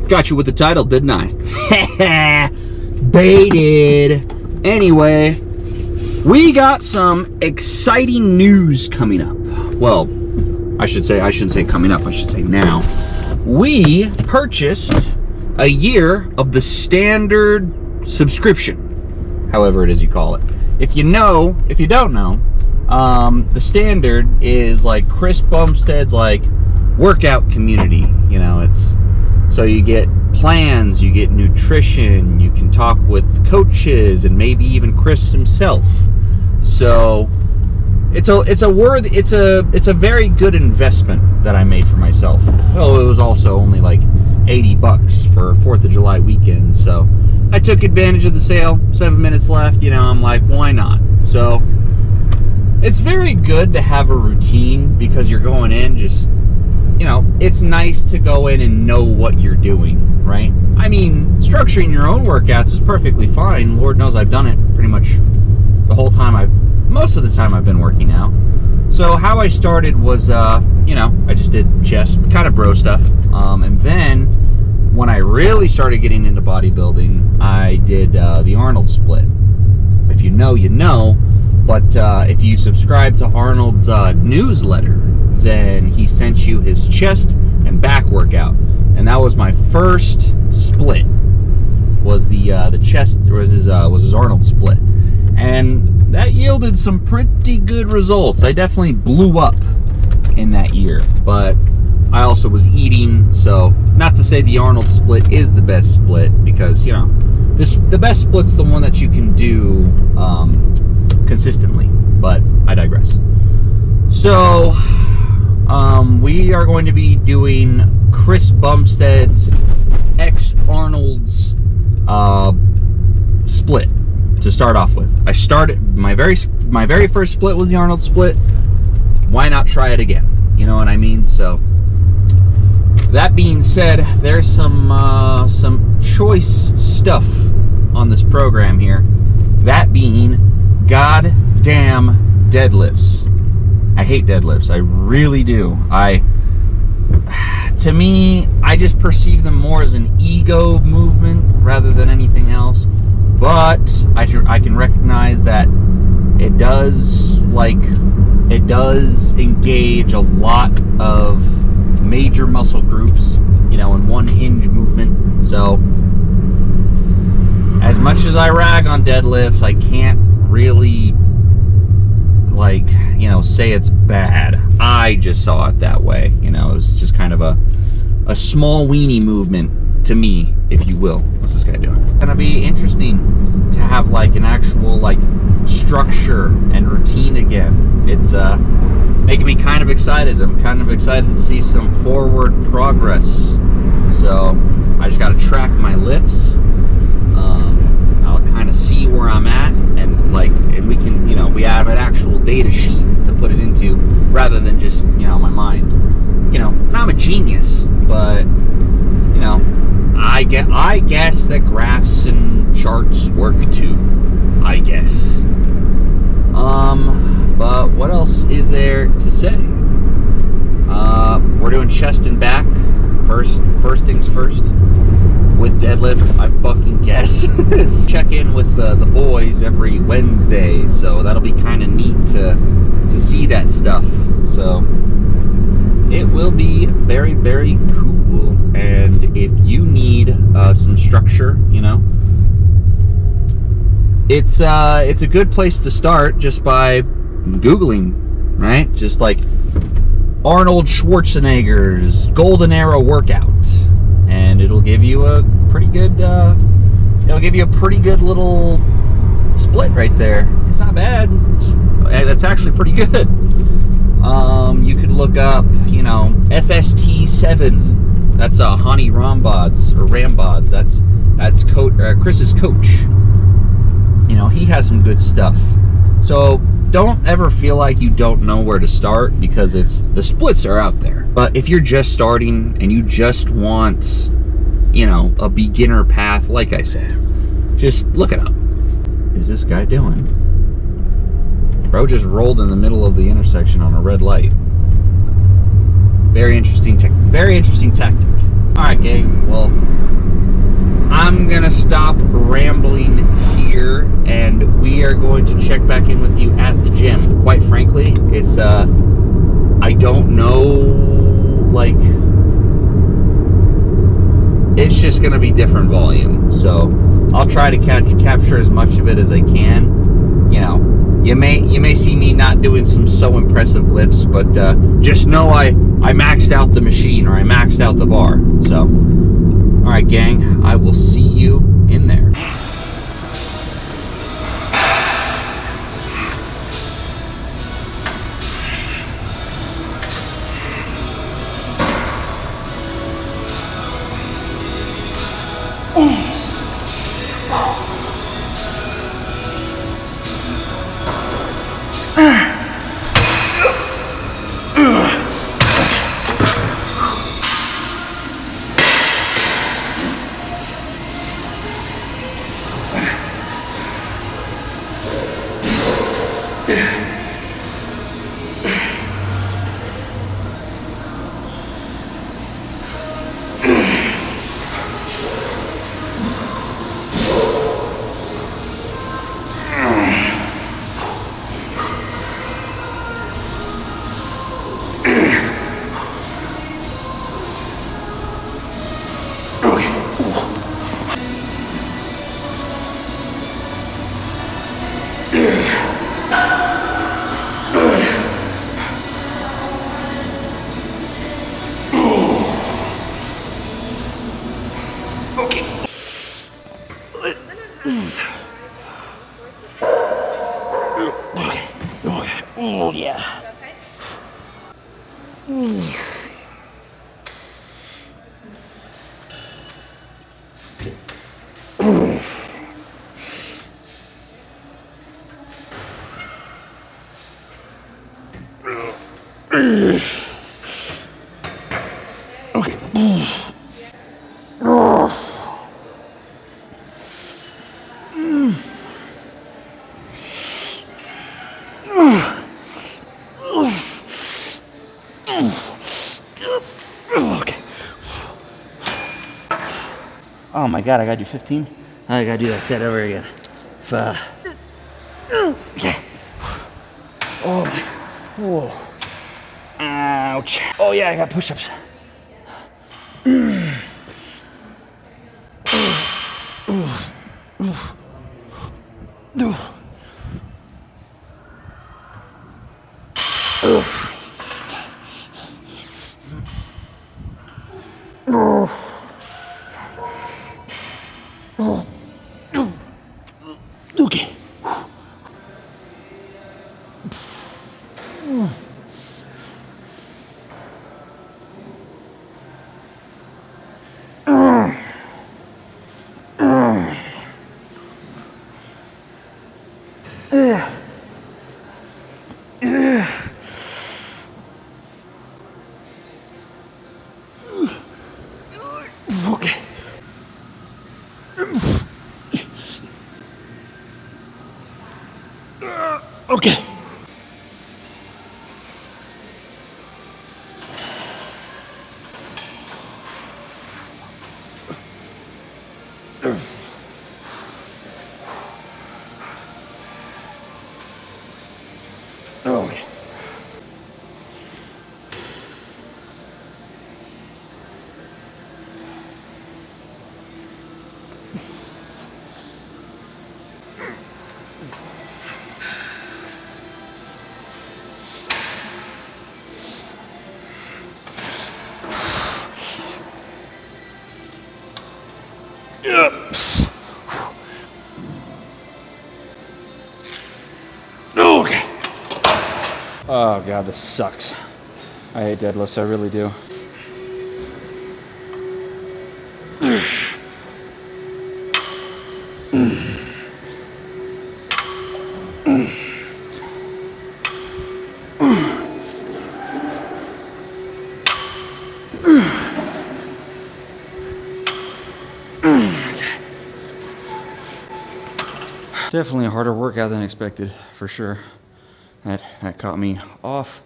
Got you with the title, didn't I? Baited. Anyway, we got some exciting news coming up. Well, I shouldn't say coming up, I should say now. We purchased a year of the standard subscription, however it is you call it. If you don't know, the standard is like Chris Bumstead's like workout community. You know, it's so you get plans, you get nutrition, you can talk with coaches and maybe even Chris himself. So it's a very good investment that I made for myself. Well, it was also only like $80 for 4th of July weekend, so I took advantage of the sale. 7 minutes left, you know, I'm like, why not? So it's very good to have a routine because you're going in just, you know, it's nice to go in and know what you're doing, right? I mean, structuring your own workouts is perfectly fine. Lord knows I've done it pretty much the whole time most of the time I've been working out. So how I started was, you know, I just did chest, kind of bro stuff. And then when I really started getting into bodybuilding, I did the Arnold split. If you know, you know. But if you subscribe to Arnold's newsletter, then he sent you his chest and back workout. And that was my first split. Was the chest was his Arnold split. And that yielded some pretty good results. I definitely blew up in that year, but I also was eating, so not to say the Arnold split is the best split, because, you know, the best split's the one that you can do consistently, but I digress. So we are going to be doing Chris Bumstead's X Arnold's split to start off with. I started my very first split was the Arnold split. Why not try it again? You know what I mean? So that being said, there's some choice stuff on this program here. That being goddamn deadlifts. I hate deadlifts. I really do. To me, I just perceive them more as an ego movement rather than anything else. But I can recognize that it does engage a lot of major muscle groups, you know, in one hinge movement. So as much as I rag on deadlifts, I can't really, like, you know, say it's bad. I just saw it that way. You know, it was just kind of a small weenie movement to me, if you will. What's this guy doing? It's gonna be interesting to have like an actual like structure and routine again. It's making me kind of excited. I'm kind of excited to see some forward progress. So I just got to track my lifts. I'll kind of see where I'm at, and we can, you know, we have an actual data sheet to put it into rather than just, you know, my mind. You know, and I'm a genius, but, you know, I guess that graphs and charts work too, I guess. But what else is there to say? We're doing chest and back first things first with deadlift. I fucking guess. Check in with the boys every Wednesday, so that'll be kind of neat to see that stuff. So it will be very, very cool. And if you need some structure, you know, it's a good place to start just by Googling, right? Just like Arnold Schwarzenegger's Golden Arrow workout, and it'll give you a pretty good little split right there. It's not bad. That's actually pretty good. You could look up, you know, FST7. That's Hani Rambods. That's Chris's coach. You know, he has some good stuff. So don't ever feel like you don't know where to start, because the splits are out there. But if you're just starting and you just want, you know, a beginner path, like I said, just look it up. Is this guy doing? Bro just rolled in the middle of the intersection on a red light. Very interesting tactic. Alright, gang, well, I'm gonna stop rambling here, and we are going to check back in with you at the gym. Quite frankly, it's, I don't know, like, it's just gonna be different volume, so I'll try to capture as much of it as I can. You know, you may see me not doing some so impressive lifts, but just know I maxed out the machine, or I maxed out the bar. So, all right, gang, I will see you in there. Oh, yeah. Oh my god, I gotta do 15? I gotta do that set over again. Okay. Oh, whoa. Ouch. Oh yeah, I got push-ups. Okay. Okay. Okay. Okay. Okay. Oh god, this sucks. I hate deadlifts, I really do. Definitely a harder workout than expected, for sure. That caught me off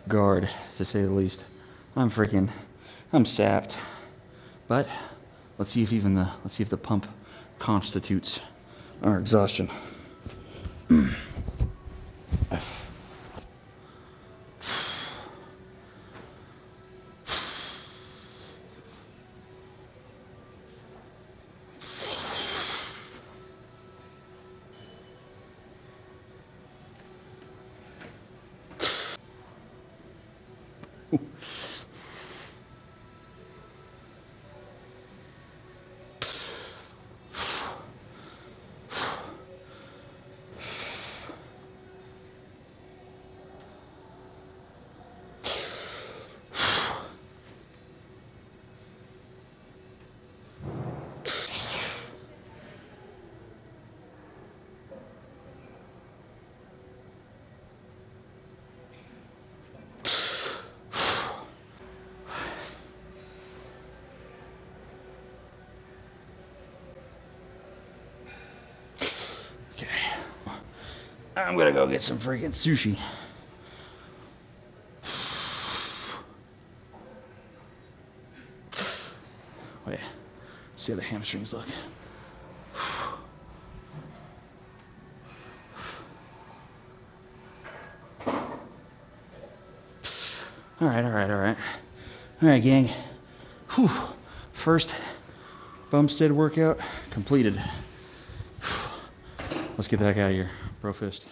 guard, to say the least. I'm sapped. But let's see if the pump constitutes our exhaustion. I'm gonna go get some freaking sushi. Wait, see how the hamstrings look. All right, gang. Whew. First Bumstead workout completed. Let's get back out of here, bro fist.